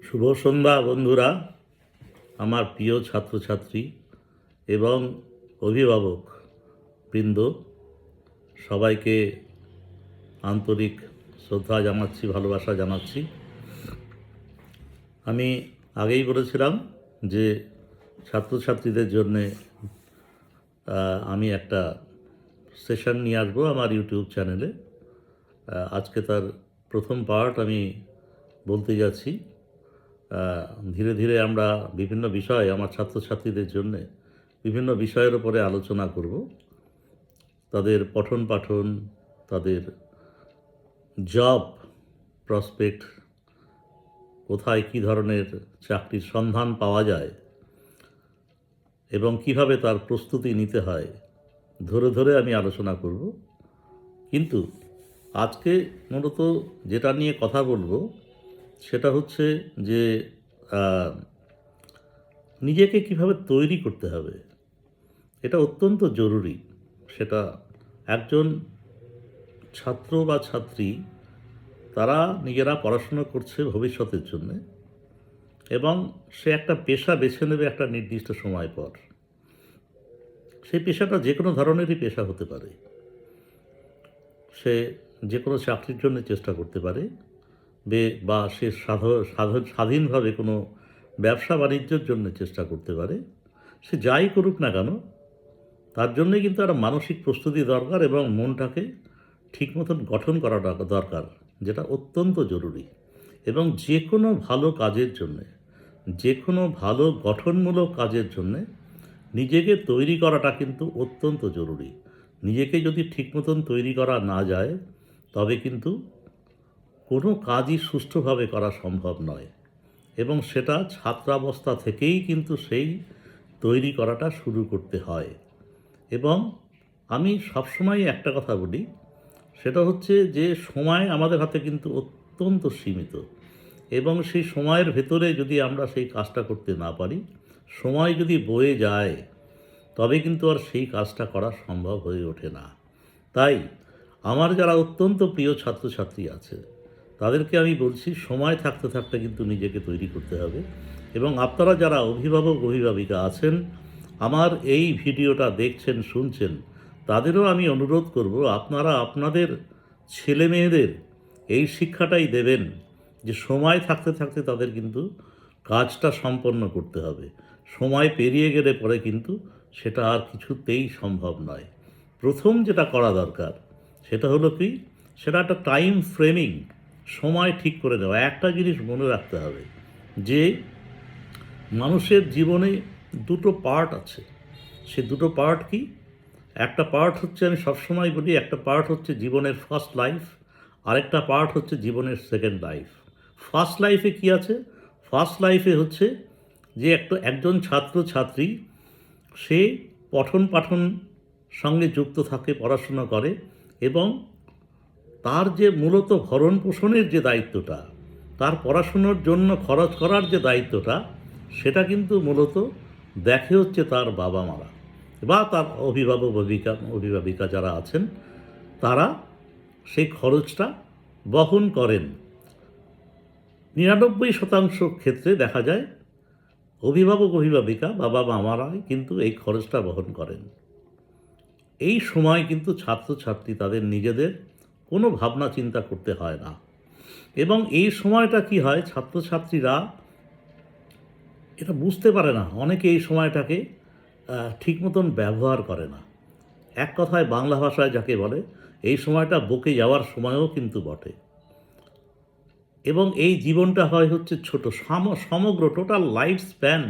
শুভ সন্ধ্যা বন্ধুরা, আমার প্রিয় ছাত্রছাত্রী এবং অভিভাবক বৃন্দ, সবাইকে আন্তরিক শ্রদ্ধা জানাচ্ছি, ভালোবাসা জানাচ্ছি। আমি আগেই বলেছিলাম যে ছাত্রছাত্রীদের জন্যে আমি একটা সেশন নিয়ে আসবো আমার ইউটিউব চ্যানেলে। আজকে তার প্রথম পার্ট আমি বলতে যাচ্ছি। ধীরে ধীরে আমরা বিভিন্ন বিষয় আমার ছাত্রছাত্রীদের জন্যে বিভিন্ন বিষয়ের উপরে আলোচনা করব। তাদের পঠন পাঠন, তাদের জব প্রসপেক্ট, কোথায় কী ধরনের চাকরির সন্ধান পাওয়া যায় এবং কিভাবে তার প্রস্তুতি নিতে হয়, ধরে ধরে আমি আলোচনা করব। কিন্তু আজকে মূলত যেটা নিয়ে কথা বলবো সেটা হচ্ছে যে নিজেকে কিভাবে তৈরি করতে হবে, এটা অত্যন্ত জরুরি। সেটা একজন ছাত্র বা ছাত্রী, তারা নিজেরা পড়াশুনো করছে ভবিষ্যতের জন্য, এবং সে একটা পেশা বেছে নেবে একটা নির্দিষ্ট সময় পর। সেই পেশাটা যে কোনো ধরনেরই পেশা হতে পারে। সে যে কোনো চাকরির জন্য চেষ্টা করতে পারে, বা সে স্বাধীনভাবে কোনো ব্যবসা বাণিজ্যের জন্য চেষ্টা করতে পারে। সে যাই করুক না কেন, তার জন্যে কিন্তু একটা মানসিক প্রস্তুতি দরকার এবং মনটাকে ঠিক মতন গঠন করা দরকার, যেটা অত্যন্ত জরুরি। এবং যে কোনো ভালো কাজের জন্যে, যে কোনো ভালো গঠনমূলক কাজের জন্যে নিজেকে তৈরি করাটা কিন্তু অত্যন্ত জরুরি। নিজেকে যদি ঠিক মতন তৈরি করা না যায়, তবে কিন্তু কোনো কাজই সুষ্ঠুভাবে করা সম্ভব নয়। এবং সেটা ছাত্রাবস্থা থেকেই কিন্তু সেই তৈরি করাটা শুরু করতে হয়। এবং আমি সবসময় একটা কথা বলি, সেটা হচ্ছে যে সময় আমাদের হাতে কিন্তু অত্যন্ত সীমিত, এবং সেই সময়ের ভেতরে যদি আমরা সেই কাজটা করতে না পারি, সময় যদি বয়ে যায়, তবে কিন্তু আর সেই কাজটা করা সম্ভব হয়ে ওঠে না। তাই আমার যারা অত্যন্ত প্রিয় ছাত্রছাত্রী আছে, তাদেরকে আমি বলছি, সময় থাকতে থাকতে কিন্তু নিজেকে তৈরি করতে হবে। এবং আপনারা যারা অভিভাবক অভিভাবিকা আছেন, আমার এই ভিডিওটা দেখছেন, শুনছেন, তাদেরও আমি অনুরোধ করব, আপনারা আপনাদের ছেলে মেয়েদের এই শিক্ষাটাই দেবেন যে সময় থাকতে থাকতে তাদের কিন্তু কাজটা সম্পন্ন করতে হবে। সময় পেরিয়ে গেলে পরে কিন্তু সেটা আর কিছুতেই সম্ভব নয়। প্রথম যেটা করা দরকার সেটা হলো কি, সেটা একটা টাইম ফ্রেমিং, সময় ঠিক করে দেওয়া। একটা জিনিস মনে রাখতে হবে যে মানুষের জীবনে দুটো পার্ট আছে। সে দুটো পার্ট কি? একটা পার্ট হচ্ছে, আমি সবসময় বলি, একটা পার্ট হচ্ছে জীবনের ফার্স্ট লাইফ, আরেকটা পার্ট হচ্ছে জীবনের সেকেন্ড লাইফ। ফার্স্ট লাইফে কি আছে? ফার্স্ট লাইফে হচ্ছে যে একজন ছাত্র ছাত্রী, সে পঠন পাঠন সঙ্গে যুক্ত থাকে, পড়াশোনা করে, এবং তার যে মূলত ভরণ পোষণের যে দায়িত্বটা, তার পড়াশুনোর জন্য খরচ করার যে দায়িত্বটা, সেটা কিন্তু মূলত দেখে হচ্ছে তার বাবা মারা বা তার অভিভাবিকা যারা আছেন, তারা সেই খরচটা বহন করেন। 99% ক্ষেত্রে দেখা যায় অভিভাবিকা, বাবা মারাই কিন্তু এই খরচটা বহন করেন। এই সময় কিন্তু ছাত্রছাত্রী তাদের নিজেদের কোনো ভাবনা চিন্তা করতে হয় না। এবং এই সময়টা কি হয়, ছাত্রছাত্রীরা এটা বুঝতে পারে না। অনেকে এই সময়টাকে ঠিক মতন ব্যবহার করে না। এক কথায় বাংলা ভাষায় যাকে বলে, এই সময়টা বকে যাওয়ার সময়ও কিন্তু বটে। এবং এই জীবনটা হচ্ছে ছোট, সমগ্র টোটাল লাইফ স্প্যান,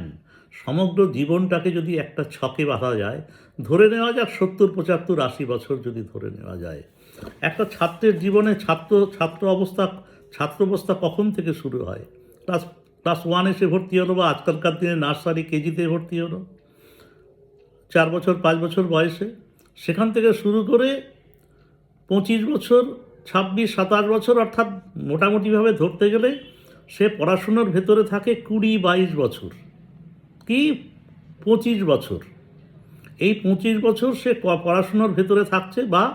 সমগ্র জীবনটাকে যদি একটা ছকে বাঁধা যায়, ধরে নেওয়া যাক 70, 75, 80 বছর যদি ধরে নেওয়া যায়, একটা ছাত্রের জীবনে ছাত্রাবস্থা কখন থেকে শুরু হয়? ক্লাস 1 এসে ভর্তি হলো, বা আজকালকার দিনে নার্সারি কেজিতে ভর্তি হলো 4 বছর 5 বছর বয়সে। সেখান থেকে শুরু করে 25 বছর, 26, 27 বছর, অর্থাৎ মোটামুটিভাবে ধরতে গেলে সে পড়াশুনোর ভেতরে থাকে 20-22 বছর, কি 25 বছর। এই 25 বছর সে পড়াশুনোর ভেতরে থাকছে, বা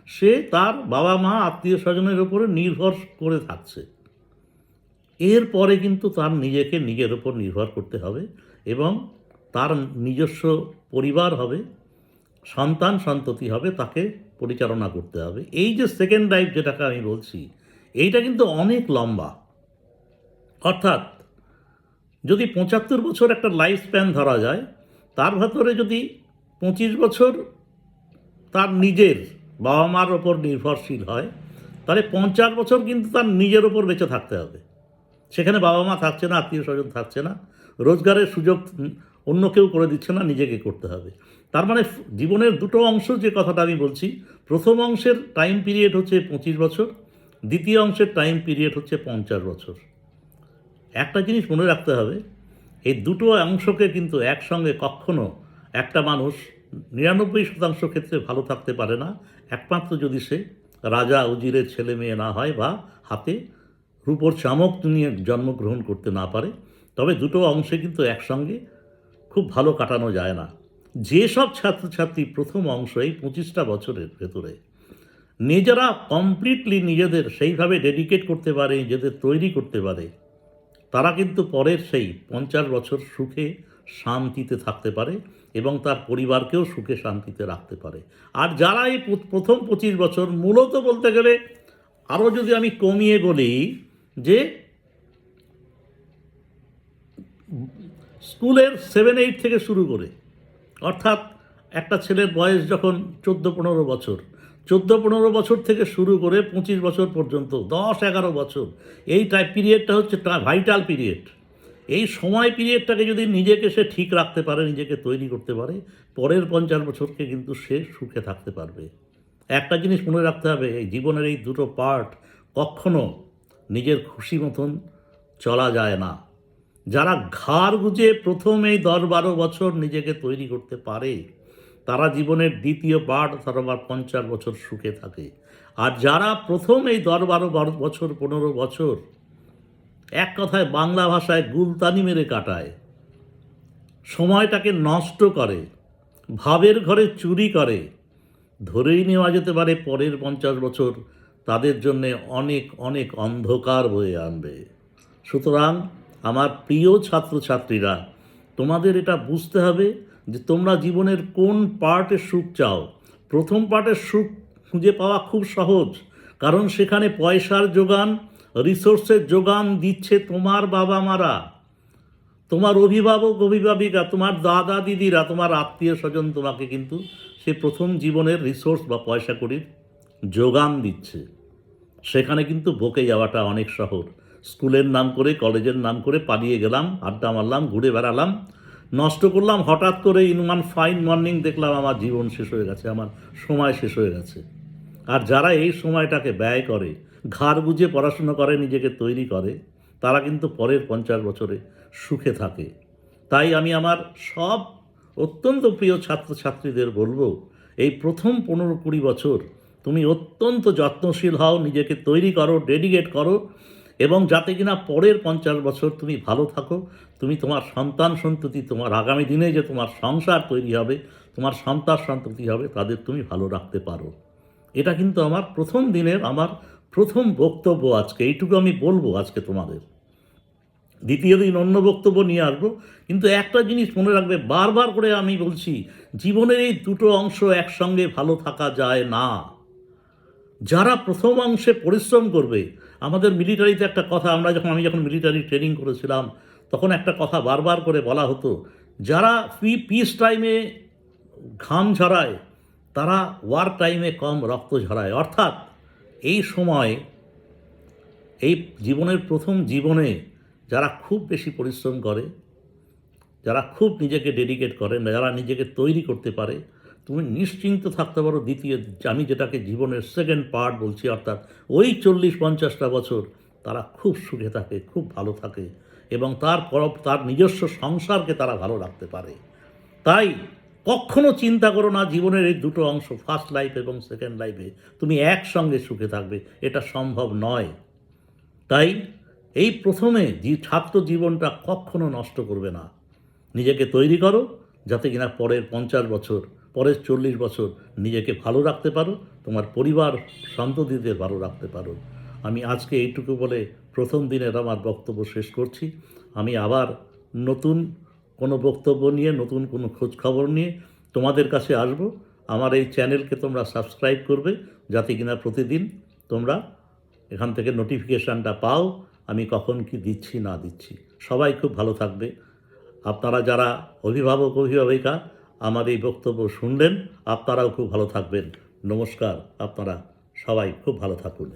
সে তার বাবা মা আত্মীয় স্বজনের উপরে নির্ভর করে থাকছে। এরপরে কিন্তু তার নিজেকে নিজের ওপর নির্ভর করতে হবে এবং তার নিজস্ব পরিবার হবে, সন্তান সন্ততি হবে, তাকে পরিচালনা করতে হবে। এই যে সেকেন্ড লাইফ যেটাকে আমি বলছি, এইটা কিন্তু অনেক লম্বা। অর্থাৎ যদি ৭৫ বছর একটা লাইফ স্প্যান ধরা যায়, তার ভেতরে যদি ২৫ বছর তার নিজের বাবা মার ওপর নির্ভরশীল হয়, তাহলে ৫০ বছর কিন্তু তার নিজের ওপর বেঁচে থাকতে হবে। সেখানে বাবা মা থাকছে না, আত্মীয় স্বজন থাকছে না, রোজগারের সুযোগ অন্য কেউ করে দিচ্ছে না, নিজেকে করতে হবে। তার মানে জীবনের দুটো অংশ যে কথাটা আমি বলছি, প্রথম অংশের টাইম পিরিয়ড হচ্ছে ২৫ বছর, দ্বিতীয় অংশের টাইম পিরিয়ড হচ্ছে ৫০ বছর। একটা জিনিস মনে রাখতে হবে, এই দুটো অংশকে কিন্তু একসঙ্গে কখনো একটা মানুষ ৯৯% ক্ষেত্রে ভালো থাকতে পারে না, একমাত্র যদি সে রাজা উজিরের ছেলে মেয়ে না হয় বা হাতে রূপোর চামক নিয়ে জন্মগ্রহণ করতে না পারে। তবে দুটো অংশে কিন্তু একসঙ্গে খুব ভালো কাটানো যায় না। যেসব ছাত্রছাত্রী প্রথম অংশ এই ২৫টা বছরের ভেতরে নিজেরা কমপ্লিটলি নিজেদের সেইভাবে ডেডিকেট করতে পারে, নিজেদের তৈরি করতে পারে, তারা কিন্তু পরের সেই ৫০ বছর সুখে শান্তিতে থাকতে পারে এবং তার পরিবারকেও সুখে শান্তিতে রাখতে পারে। আর যারা এই প্রথম ২৫ বছর, মূলত বলতে গেলে আরও যদি আমি কমিয়ে বলি যে স্কুলের 7-8 থেকে শুরু করে, অর্থাৎ একটা ছেলের বয়স যখন ১৪-১৫ বছর, ১৪-১৫ বছর থেকে শুরু করে ২৫ বছর পর্যন্ত ১০-১১ বছর, এই পিরিয়ডটা হচ্ছে ভাইটাল পিরিয়ড। এই সময় পিরিয়ডটাকে যদি নিজেকে সে ঠিক রাখতে পারে, নিজেকে তৈরি করতে পারে, পরের ৫০ বছরকে কিন্তু সে সুখে থাকতে পারবে। একটা জিনিস মনে রাখতে হবে, এই জীবনের এই দুটো পার্ট কখনো নিজের খুশি মতন চলা যায় না। যারা ঘাড় গুঁজে প্রথম এই ১০-১২ বছর নিজেকে তৈরি করতে পারে, তারা জীবনের দ্বিতীয় পার্ট অথবা ৫০ বছর সুখে থাকে। আর যারা প্রথম এই ১০-১২ বছর, ১৫ বছর এক কথায় বাংলা ভাষায় গুলতানি মেরে কাটায়, সময়টাকে নষ্ট করে, ভাবের ঘরে চুরি করে, ধরেই নেওয়া যেতে পারে পরের ৫০ বছর তাদের জন্যে অনেক অনেক অন্ধকার বয়ে আনবে। সুতরাং আমার প্রিয় ছাত্রছাত্রীরা, তোমাদের এটা বুঝতে হবে যে তোমরা জীবনের কোন পার্টে সুখ চাও। প্রথম পার্টের সুখ খুঁজে পাওয়া খুব সহজ, কারণ সেখানে পয়সার যোগান, রিসোর্সের যোগান দিচ্ছে তোমার বাবা মারা, তোমার অভিভাবক অভিভাবিকা, তোমার দাদা দিদিরা, তোমার আত্মীয় স্বজন তোমাকে কিন্তু সে প্রথম জীবনের রিসোর্স বা পয়সা কড়ির যোগান দিচ্ছে। সেখানে কিন্তু বকে যাওয়াটা অনেক সহজ। স্কুলের নাম করে, কলেজের নাম করে পালিয়ে গেলাম, আড্ডা মারলাম, ঘুরে বেড়ালাম, নষ্ট করলাম, হঠাৎ করে ইন ওয়ান ফাইন মর্নিং দেখলাম আমার জীবন শেষ হয়ে গেছে, আমার সময় শেষ হয়ে গেছে। আর যারা এই সময়টাকে ব্যয় করে, ঘাড় গুঁজে পড়াশুনো করে, নিজেকে তৈরি করে, তারা কিন্তু পরের ৫০ বছরে সুখে থাকে। তাই আমি আমার সব অত্যন্ত প্রিয় ছাত্রছাত্রীদের বলবো, এই প্রথম ১৫-২০ বছর তুমি অত্যন্ত যত্নশীল হও, নিজেকে তৈরি করো, ডেডিকেট করো, এবং যাতে কিনা পরের ৫০ বছর তুমি ভালো থাকো, তুমি তোমার সন্তান সন্ততি, তোমার আগামী দিনে যে তোমার সংসার তৈরি হবে, তোমার সন্তান সন্ততি হবে, তাদের তুমি ভালো রাখতে পারো। এটা কিন্তু আমার প্রথম দিনের আমার প্রথম বক্তব্য আজকে, এইটুকু আমি বলবো আজকে তোমাদের। দ্বিতীয় দিন অন্য বক্তব্য নিয়ে আসবো, কিন্তু একটা জিনিস মনে রাখবে, বারবার করে আমি বলছি, জীবনের এই দুটো অংশ একসঙ্গে ভালো থাকা যায় না। যারা প্রথম অংশে পরিশ্রম করবে, আমাদের মিলিটারিতে একটা কথা, আমি যখন মিলিটারি ট্রেনিং করেছিলাম, তখন একটা কথা বারবার করে বলা হতো, যারা পিস টাইমে ঘাম ঝরায়, তারা ওয়ার টাইমে কম রক্ত ঝরায়। অর্থাৎ এই সময়, এই জীবনের প্রথম জীবনে যারা খুব বেশি পরিশ্রম করে, যারা খুব নিজেকে ডেডিকেট করে, যারা নিজেকে তৈরি করতে পারে, তুমি নিশ্চিন্ত থাকতে পারো, দ্বিতীয় আমি যেটাকে জীবনের সেকেন্ড পার্ট বলছি, অর্থাৎ ওই ৪০-৫০টা বছর তারা খুব সুখে থাকে, খুব ভালো থাকে, এবং তার নিজস্ব সংসারকে তারা ভালো রাখতে পারে। তাই কখনো চিন্তা করো না জীবনের এই দুটো অংশ, ফার্স্ট লাইফ এবং সেকেন্ড লাইফে তুমি একসঙ্গে সুখে থাকবে, এটা সম্ভব নয়। তাই এই প্রথমে ছাত্র জীবনটা কখনো নষ্ট করবে না, নিজেকে তৈরি করো, যাতে কিনা পরের ৫০ বছর, পরের ৪০ বছর নিজেকে ভালো রাখতে পারো, তোমার পরিবার সন্ততিদের ভালো রাখতে পারো। আমি আজকে এইটুকু বলে প্রথম দিনের আমার বক্তব্য শেষ করছি। আমি আবার নতুন কোনো বক্তব্য নিয়ে, নতুন কোনো খোঁজখবর নিয়ে তোমাদের কাছে আসব। আমার এই চ্যানেলকে তোমরা সাবস্ক্রাইব করবে, যাতে কিনা প্রতিদিন তোমরা এখান থেকে নোটিফিকেশানটা পাও আমি কখন কি দিচ্ছি না দিচ্ছি। সবাই খুব ভালো থাকবে। আপনারা যারা অভিভাবক অভিভাবিকা আমার এই বক্তব্য শুনলেন, আপনারাও খুব ভালো থাকবেন। নমস্কার, আপনারা সবাই খুব ভালো থাকুন।